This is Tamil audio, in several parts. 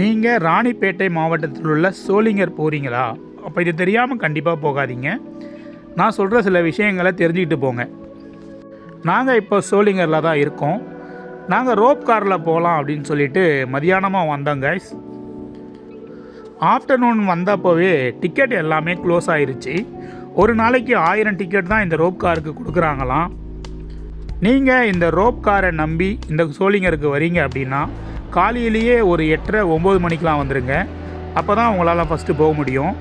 நீங்கள் ராணிப்பேட்டை மாவட்டத்தில் உள்ள சோளிங்கர் போகிறீங்களா? அப்போ இது தெரியாமல் கண்டிப்பாக போகாதீங்க. நான் சொல்கிற சில விஷயங்களை தெரிஞ்சுக்கிட்டு போங்க. நாங்கள் இப்போ சோளிங்கரில் தான் இருக்கோம். நாங்கள் ரோப் காரில் போகலாம் அப்படின்னு சொல்லிட்டு மதியானமாக வந்தோம் கைஸ். ஆஃப்டர்நூன் வந்தப்போவே டிக்கெட் எல்லாமே க்ளோஸ் ஆகிருச்சு. ஒரு நாளைக்கு 1000 டிக்கெட் தான் இந்த ரோப் காருக்கு கொடுக்குறாங்களாம். நீங்கள் இந்த ரோப் காரை நம்பி இந்த சோளிங்கருக்கு வரீங்க அப்படின்னா காலையிலேயே ஒரு 8:30 9 மணிக்கெலாம் வந்துடுங்க. அப்போ தான் உங்களால் ஃபஸ்ட்டு போக முடியும்.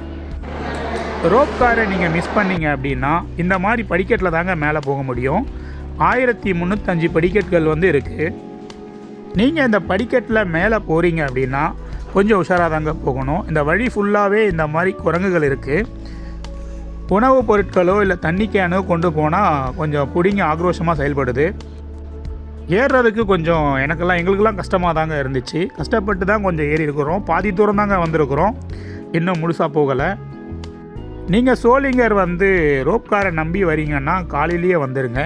ரோப் காரை நீங்கள் மிஸ் பண்ணிங்க அப்படின்னா இந்த மாதிரி படிக்கட்டில் தாங்க மேலே போக முடியும். 1305 படிக்கட்டுகள் இருக்குது. நீங்கள் இந்த படிக்கட்டில் மேலே போகிறீங்க அப்படின்னா கொஞ்சம் உஷாராக தாங்க போகணும். இந்த வழி ஃபுல்லாகவே இந்த மாதிரி குரங்குகள் இருக்குது. உணவுப் பொருட்களோ இல்லை தண்ணி கேனோ கொண்டு போனால் கொஞ்சம் பிடிங்க ஆக்ரோஷமாக செயல்படுது. ஏறுறதுக்கு கொஞ்சம் எங்களுக்கெல்லாம் கஷ்டமாக தாங்க இருந்துச்சு. கஷ்டப்பட்டு தான் கொஞ்சம் ஏறி இருக்கிறோம். பாதி தூரம் தாங்க வந்திருக்கிறோம், இன்னும் முழுசாக போகலை. நீங்கள் சோளிங்கர் ரோப் காரை நம்பி வரீங்கன்னா காலையிலேயே வந்துடுங்க.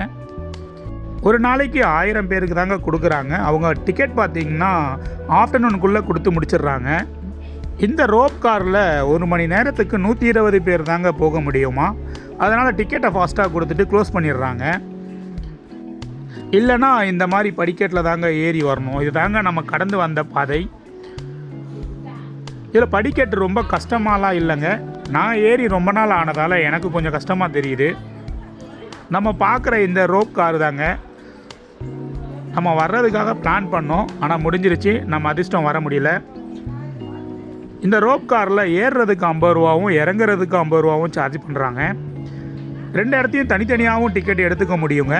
ஒரு நாளைக்கு 1000 பேருக்கு தாங்க கொடுக்குறாங்க. அவங்க டிக்கெட் பார்த்திங்கன்னா ஆஃப்டர்நூனுக்குள்ளே கொடுத்து முடிச்சிடுறாங்க. இந்த ரோப் காரில் 1 மணி நேரத்துக்கு 120 பேர் தாங்க போக முடியுமா. அதனால் டிக்கெட்டை ஃபாஸ்ட்டாக கொடுத்துட்டு க்ளோஸ் பண்ணிடுறாங்க. இல்லைனா இந்த மாதிரி படிக்கட்டில் தாங்க ஏறி வரணும். இது தாங்க நம்ம கடந்து வந்த பாதை. இதில் படிக்கட்டு ரொம்ப கஷ்டமாலாம் இல்லைங்க. நான் ஏறி ரொம்ப நாள் ஆனதால் எனக்கு கொஞ்சம் கஷ்டமாக தெரியுது. நம்ம பார்க்குற இந்த ரோப் கார் தாங்க நம்ம வர்றதுக்காக பிளான் பண்ணோம். ஆனால் முடிஞ்சிருச்சு, நம்ம அதிர்ஷ்டம் வர முடியல. இந்த ரோப் காரில் ஏறுறதுக்கு 50 ரூபாவும் இறங்குறதுக்கு 50 ரூபாவும் சார்ஜ் பண்ணுறாங்க. 2 இடத்தையும் தனித்தனியாகவும் டிக்கெட் எடுத்துக்க முடியுங்க.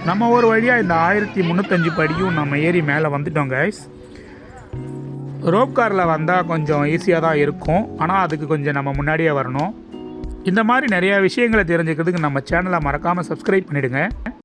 நம்ம ஒரு வழியாக இந்த 1305 படியும் நம்ம ஏறி மேலே வந்துட்டோம் கைஸ். ரோப் காரில் வந்தால் கொஞ்சம் ஈஸியாக தான் இருக்கும். ஆனால் அதுக்கு கொஞ்சம் நம்ம முன்னாடியே வரணும். இந்த மாதிரி நிறையா விஷயங்களை தெரிஞ்சுக்கிறதுக்கு நம்ம சேனலை மறக்காமல் சப்ஸ்கிரைப் பண்ணிவிடுங்க.